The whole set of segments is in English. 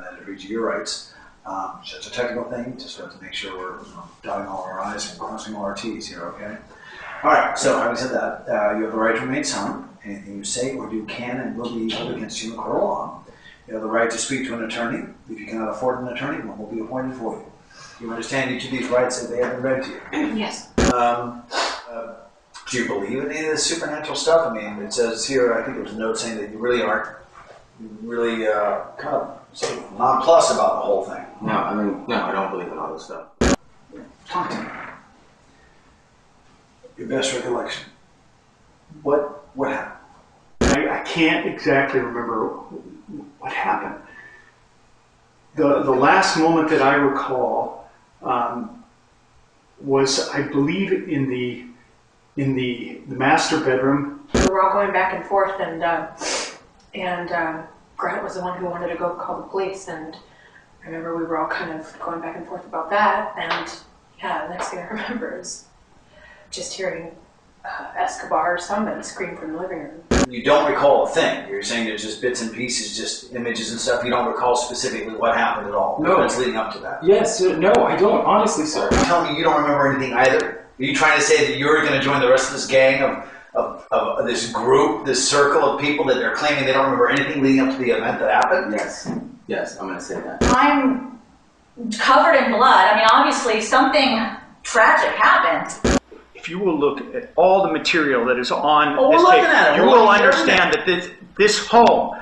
and that infringes your rights. It's just a technical thing. Just have to make sure we're dotting all our I's and crossing all our T's here, okay? All right, so having said that, you have the right to remain silent. Anything you say or do can and will be held against you in court of law. You have the right to speak to an attorney. If you cannot afford an attorney, one will be appointed for you. You understand each of these rights if they have been read to you? Yes. Do you believe in any of this supernatural stuff? I mean, it says here, I think there's a note saying that you really aren't really kind of sort of nonplussed about the whole thing. No, I don't believe in all this stuff. Talk to me. Your best recollection. What happened? I can't exactly remember what happened. The last moment that I recall was, I believe, in the master bedroom. We were all going back and forth, and Grant was the one who wanted to go call the police, and I remember we were all kind of going back and forth about that, and yeah, the next thing I remember is just hearing Escobar or somebody scream from the living room. You don't recall a thing. You're saying there's just bits and pieces, just images and stuff. You don't recall specifically what happened at all. No. That's leading up to that. Yes, no, I don't, honestly, sir. You're telling me you don't remember anything either? Are you trying to say that you're going to join the rest of this gang of this group, this circle of people that are claiming they don't remember anything leading up to the event that happened? Yes, I'm going to say that. I'm covered in blood. I mean, obviously something tragic happened. If you will look at all the material that is on this tape, you will understand that this home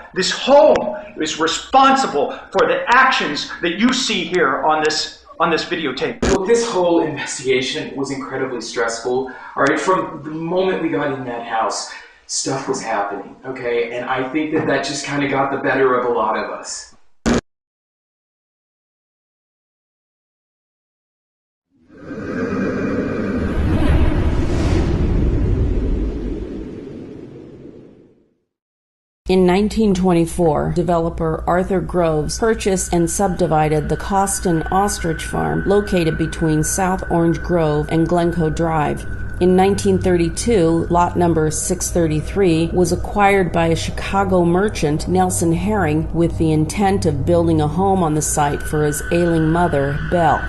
is responsible for the actions that you see here on this videotape. Look, this whole investigation was incredibly stressful. All right, from the moment we got in that house, stuff was happening, okay? And I think that just kind of got the better of a lot of us. In 1924, developer Arthur Groves purchased and subdivided the Coston Ostrich Farm located between South Orange Grove and Glencoe Drive. In 1932, lot number 633 was acquired by a Chicago merchant, Nelson Herring, with the intent of building a home on the site for his ailing mother, Belle.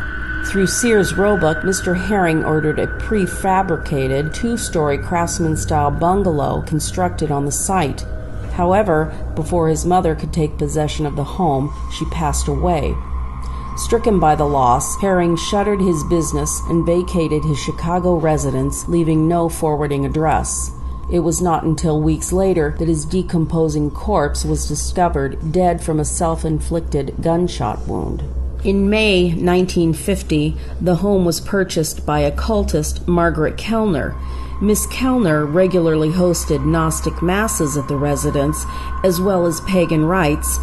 Through Sears Roebuck, Mr. Herring ordered a prefabricated two-story craftsman-style bungalow constructed on the site. However, before his mother could take possession of the home, she passed away. Stricken by the loss, Herring shuttered his business and vacated his Chicago residence, leaving no forwarding address. It was not until weeks later that his decomposing corpse was discovered dead from a self-inflicted gunshot wound. In May 1950, the home was purchased by occultist Margaret Kellner. Miss Kellner regularly hosted Gnostic masses at the residence, as well as pagan rites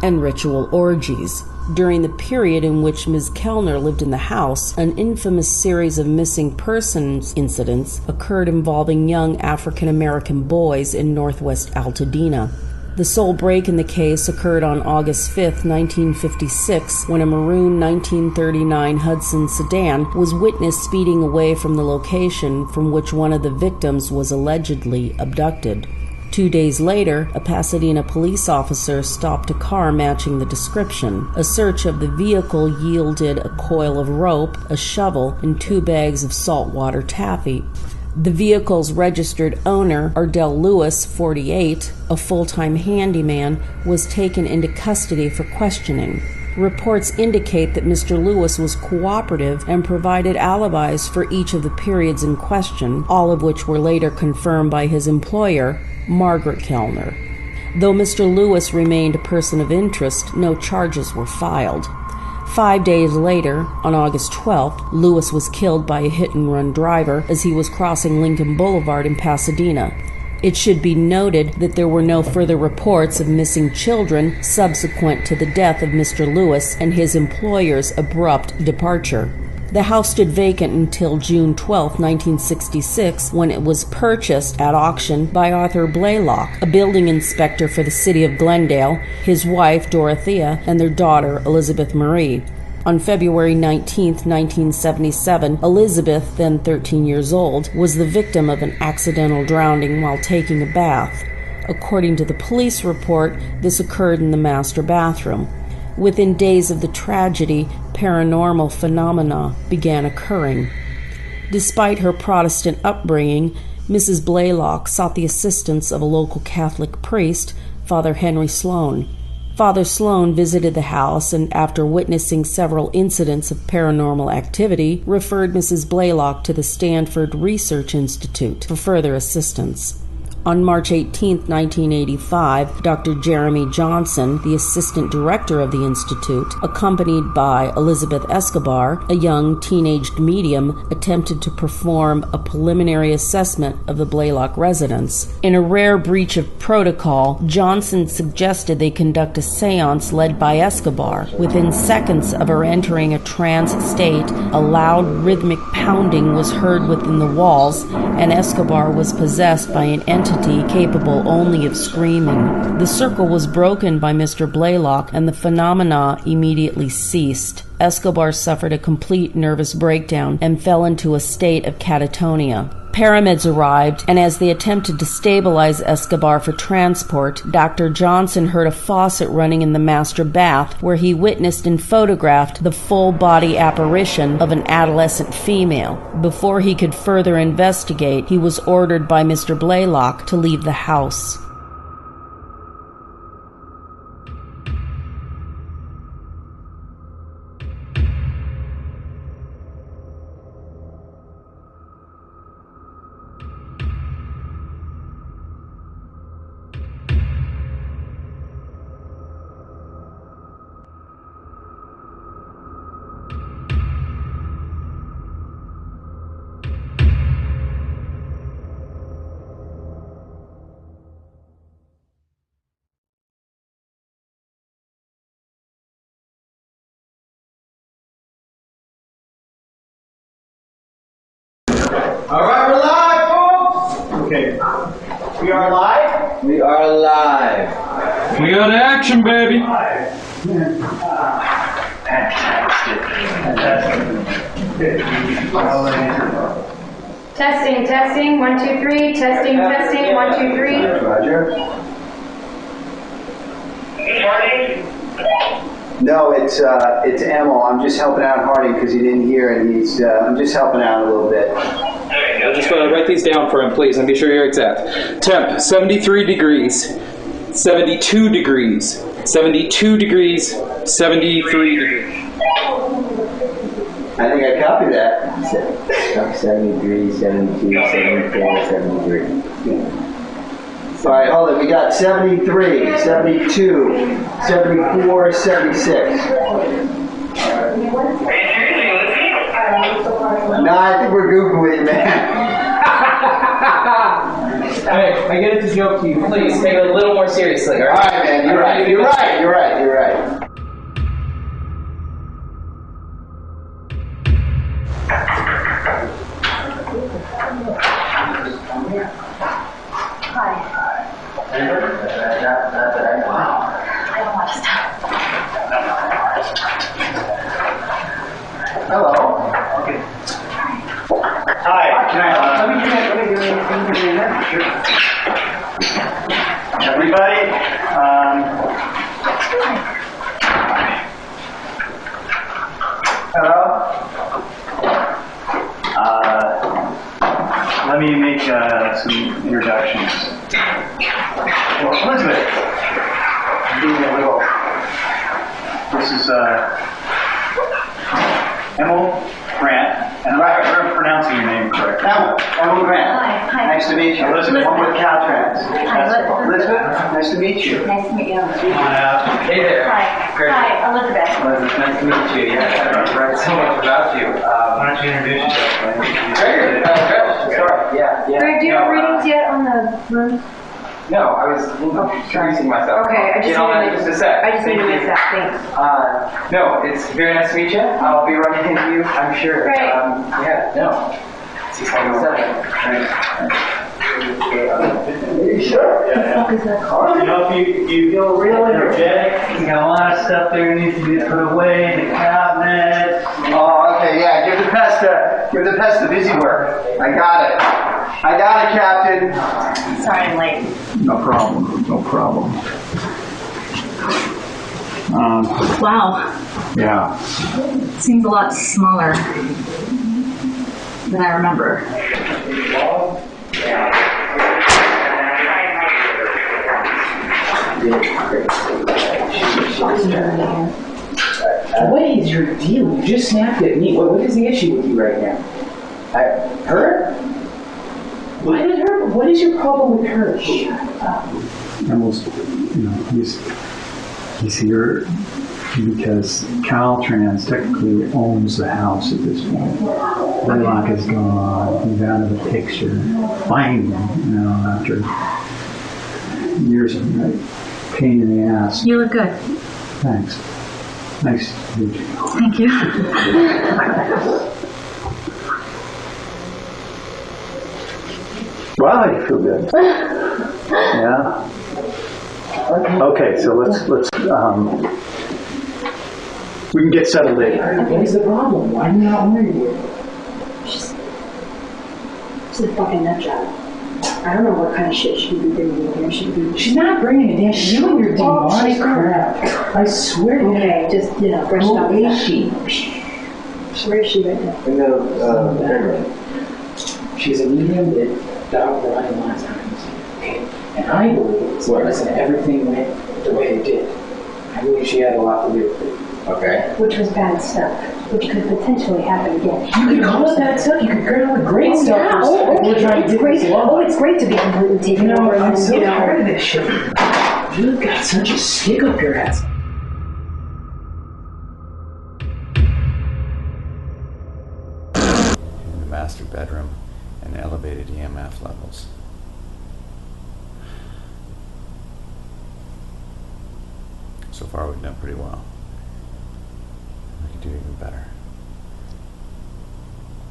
and ritual orgies. During the period in which Ms. Kellner lived in the house, an infamous series of missing persons incidents occurred involving young African-American boys in northwest Altadena. The sole break in the case occurred on August 5, 1956, when a maroon 1939 Hudson sedan was witnessed speeding away from the location from which one of the victims was allegedly abducted. 2 days later, a Pasadena police officer stopped a car matching the description. A search of the vehicle yielded a coil of rope, a shovel, and 2 bags of saltwater taffy. The vehicle's registered owner, Ardell Lewis, 48, a full-time handyman, was taken into custody for questioning. Reports indicate that Mr. Lewis was cooperative and provided alibis for each of the periods in question, all of which were later confirmed by his employer, Margaret Kellner. Though Mr. Lewis remained a person of interest, no charges were filed. 5 days later, on August 12th, Lewis was killed by a hit-and-run driver as he was crossing Lincoln Boulevard in Pasadena. It should be noted that there were no further reports of missing children subsequent to the death of Mr. Lewis and his employer's abrupt departure. The house stood vacant until June 12, 1966, when it was purchased at auction by Arthur Blaylock, a building inspector for the city of Glendale, his wife Dorothea, and their daughter Elizabeth Marie. On February 19, 1977, Elizabeth, then 13 years old, was the victim of an accidental drowning while taking a bath. According to the police report, this occurred in the master bathroom. Within days of the tragedy, paranormal phenomena began occurring. Despite her Protestant upbringing, Mrs. Blaylock sought the assistance of a local Catholic priest, Father Henry Sloan. Father Sloan visited the house and, after witnessing several incidents of paranormal activity, referred Mrs. Blaylock to the Stanford Research Institute for further assistance. On March 18, 1985, Dr. Jeremy Johnson, the assistant director of the institute, accompanied by Elizabeth Escobar, a young teenaged medium, attempted to perform a preliminary assessment of the Blaylock residence. In a rare breach of protocol, Johnson suggested they conduct a seance led by Escobar. Within seconds of her entering a trance state, a loud rhythmic pounding was heard within the walls, and Escobar was possessed by an entity capable only of screaming. The circle was broken by Mr. Blaylock, and the phenomena immediately ceased. Escobar suffered a complete nervous breakdown and fell into a state of catatonia. Paramedics arrived, and as they attempted to stabilize Escobar for transport, Dr. Johnson heard a faucet running in the master bath, where he witnessed and photographed the full-body apparition of an adolescent female. Before he could further investigate, he was ordered by Mr. Blaylock to leave the house. All right, we're live, folks. Okay, we are live. We are live. We got action, baby. Testing, testing, 1, 2, 3. Testing, testing, 1, 2, 3. Roger. No, it's Emil. I'm just helping out Harding because he didn't hear, and I'm just helping out a little bit. Just write these down for him, please, and be sure you're exact. Temp, 73 degrees, 72 degrees, 72 degrees, 73 degrees. I think I copied that. 73, 72, 74, 73. All right, hold it. We got 73, 72, 74, 76. No, I think we're Googling, man. Hey, I get it to joke to you. Please, take it a little more seriously, all right? All right, man. You're right. You're right. You're right. You're right. Hello. Okay. Hi. Let me give you a minute. Sure. Everybody, Hello. let me make some introductions. Well, Elizabeth, being a little. This is Emil Grant, and I'm pronouncing your name correctly. Emil Grant. Hi. Nice to meet you. Elizabeth. I'm with Caltrans. Elizabeth, nice to meet you. Nice to meet you. Come on out. Hey there. Hi. Great. Hi, Elizabeth. Elizabeth, nice to meet you. Yeah, I've read so much about you. Why don't you introduce yourself? Great. Sorry. Yeah. Greg, do you have readings yet on the room? No, I was introducing myself. Okay, I just Get on that in just a sec. need to Thank make you. that. Thanks. No, it's very nice to meet you. I'll be running into you, I'm sure. Great. Yeah, no. 677. Are you sure? You know, if you feel real energetic, you got a lot of stuff there needs to be put away, the cabinets. Oh, okay, yeah. Give the pest the busy work. I got it, Captain. Sorry I'm late. No problem. Wow, Yeah. seems a lot smaller than I remember. What is your deal? You just snapped at me. What is the issue with you right now? Her? Why did her? What is your problem with her? Almost, he's here because Caltrans technically owns the house at this point. Blaylock is gone. He's out of the picture. Finally, after years of pain in the ass. You look good. Thanks. Nice to meet you. Thank you. Wow, you feel good. Yeah. Okay, so let's we can get settled later. What is the problem? Why are you not worried? She's a fucking nut job. I don't know what kind of shit she could be doing in here. She's not bringing it down. She's doing your demonic crap. I swear to Okay, just, brush it Who off. is she? Where is she right now? In the bedroom. She's a medium that Doc brought in last time he was here. Okay? And I believe, listen, everything went the way it did. I believe she had a lot to do with it. Okay. Which was bad stuff, which could potentially happen again. You could call it bad stuff. You could call it great stuff. Yeah. We're trying to It's do great. this along. Oh, it's great to be completely taken over. I'm so you know. tired of this shit. You've got such a stick up your ass. In the master bedroom and elevated EMF levels. So far we've done pretty well. We could do even better.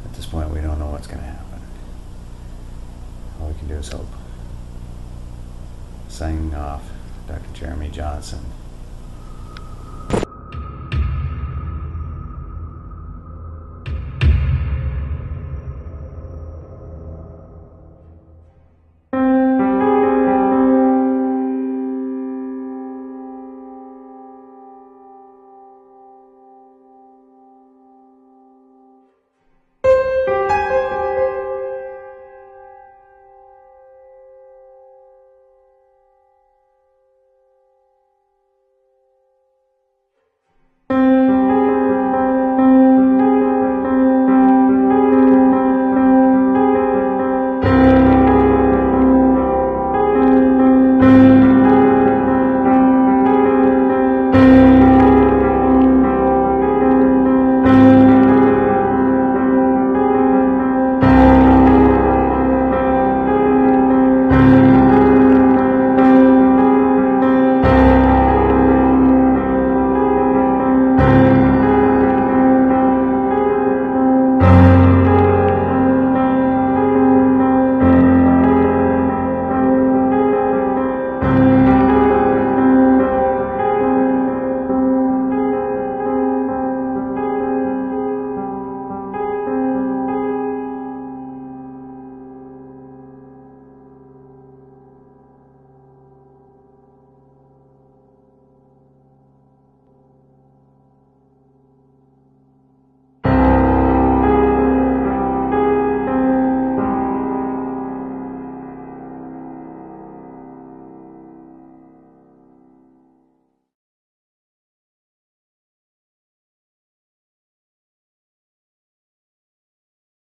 At this point we don't know what's going to happen. All we can do is hope. Signing off, Dr. Jeremy Johnson.